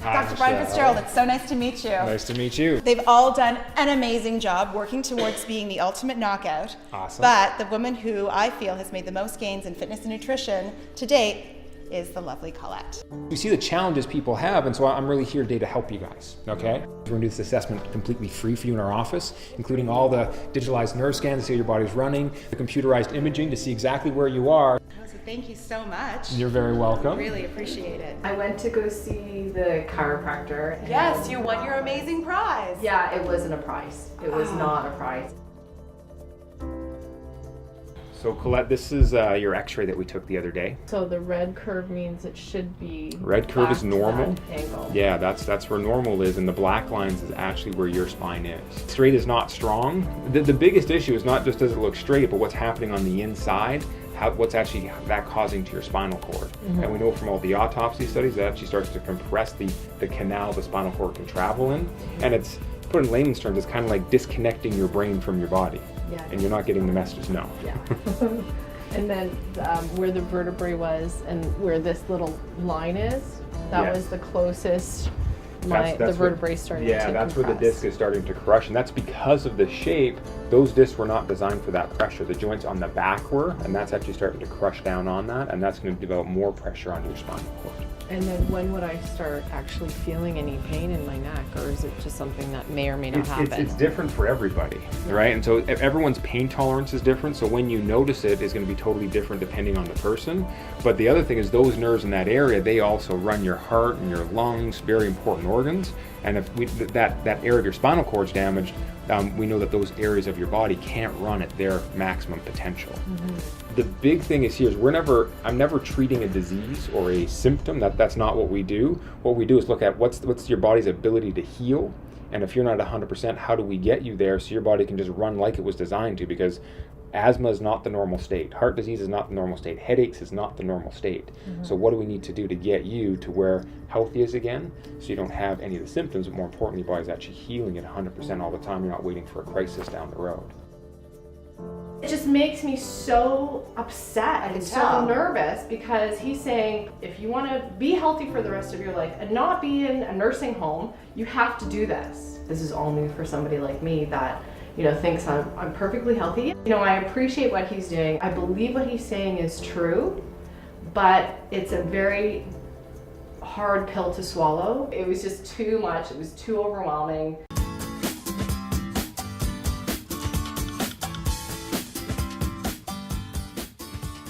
Hi, Dr. Brian Michelle. Fitzgerald, it's so nice to meet you. Nice to meet you. They've all done an amazing job working towards being the ultimate knockout. Awesome. But the woman who I feel has made the most gains in fitness and nutrition to date is the lovely Colette. We see the challenges people have, and so I'm really here today to help you guys, okay? We're gonna do this assessment completely free for you in our office, including all the digitalized nerve scans to see how your body's running, the computerized imaging to see exactly where you are. So thank you so much. You're very welcome. Really appreciate it. I went to go see the chiropractor. Yes, you won your amazing prize. Yeah, it wasn't a prize. It was not a prize. So Colette, this is your x-ray that we took the other day. So the red curve means it should be Red curve is back to normal. that angle. Yeah, that's where normal is, and the black lines is actually where your spine is. Straight is not strong. The biggest issue is not just does it look straight, but what's happening on the inside, what's actually that causing to your spinal cord. And we know from all the autopsy studies that actually starts to compress the canal the spinal cord can travel in. And it's, put in layman's terms, it's kind of like disconnecting your brain from your body. Yeah. And you're not getting the messages, no. Yeah. And then where the vertebrae was and where this little line is, that Yes. was the closest line, the vertebrae starting to Yeah, that's where the compress. disc is starting to crush, and that's because of the shape. Those discs were not designed for that pressure. The joints on the back were, and that's actually starting to crush down on that, and that's going to develop more pressure onto your spinal cord. And then when would I start actually feeling any pain in my neck, or is it just something that may or may not happen? It's different for everybody, right? And so everyone's pain tolerance is different, so when you notice it is going to be totally different depending on the person. But the other thing is those nerves in that area, they also run your heart and your lungs, very important organs. And if that area of your spinal cord is damaged, we know that those areas of your body can't run at their maximum potential. The big thing is here is I'm never treating a disease or a symptom. That's not what we do. What we do is look at what's your body's ability to heal, and if you're not 100%, how do we get you there so your body can just run like it was designed to? Because asthma is not the normal state. Heart disease is not the normal state. Headaches is not the normal state. So what do we need to do to get you to where healthy is again, so you don't have any of the symptoms, but more importantly, your body's actually healing at 100% all the time. You're not waiting for a crisis down the road. It just makes me so upset and so nervous because he's saying if you want to be healthy for the rest of your life and not be in a nursing home, you have to do this. This is all new for somebody like me that thinks I'm perfectly healthy. I appreciate what he's doing. I believe what he's saying is true, but it's a very hard pill to swallow. It was just too much. It was too overwhelming.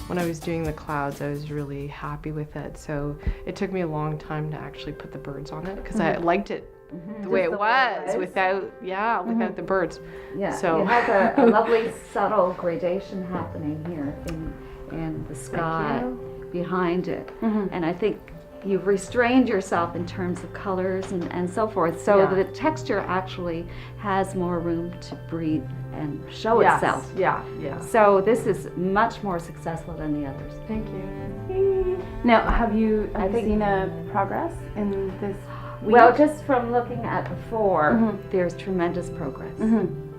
When I was doing the clouds, I was really happy with it. So it took me a long time to actually put the birds on it because I liked it the way it was without the birds. Yeah, so it has a lovely subtle gradation happening here in the sky behind it. And I think you've restrained yourself in terms of colors and so forth. So the texture actually has more room to breathe and show itself. Yeah. So this is much more successful than the others. Thank you. Now, have you seen a progress in this week? Well, just from looking at before, there's tremendous progress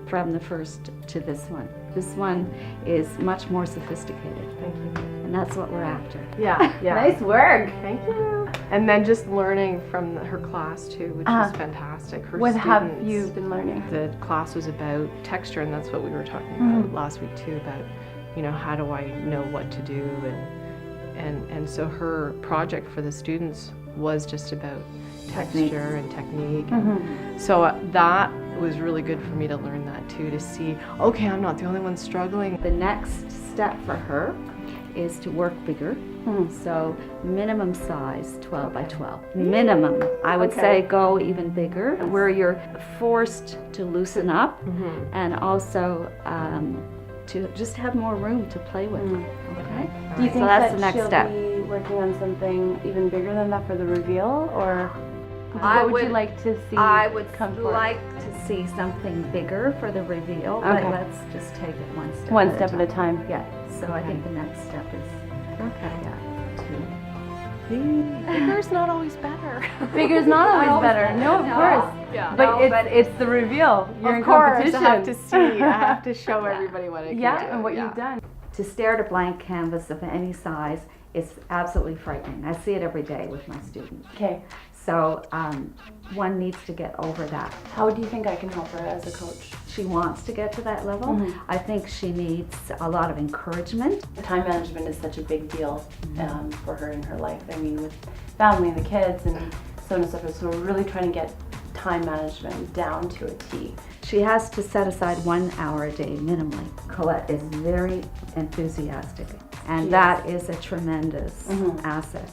from the first to this one. This one is much more sophisticated. Thank you. And that's what we're after. Yeah. Nice work. Thank you. And then just learning from her class too, which is fantastic. Her What have students, you been learning? The class was about texture, and that's what we were talking about last week too, about how do I know what to do, and so her project for the students was just about texture and technique. So that was really good for me to learn that too, to see, okay, I'm not the only one struggling. The next step for her is to work bigger. So minimum size 12 by 12. Minimum. I would say go even bigger, where you're forced to loosen up and also to just have more room to play with. Okay? Do you think so that's that the next she'll step. be working on something even bigger than that for the reveal, or I what would you would- like to see? I would come forward? like to see something bigger for the reveal, Okay. but let's just take it one step One at step at a time. Yeah, so I think the next step is Bigger's not always better. Bigger's not always better. No, of course. Yeah. But it's the reveal. You're in Of course, competition. I have to see. I have to show everybody what I can do. Yeah, and what you've done. to stare at a blank canvas of any size It's absolutely frightening. I see it every day with my students. Okay. So one needs to get over that. How do you think I can help her as a coach? She wants to get to that level. I think she needs a lot of encouragement. Time management is such a big deal for her in her life. I mean, with family and the kids and so on and so forth. So we're really trying to get time management down to a T. She has to set aside 1 hour a day minimally. Colette is very enthusiastic, and that is a tremendous asset.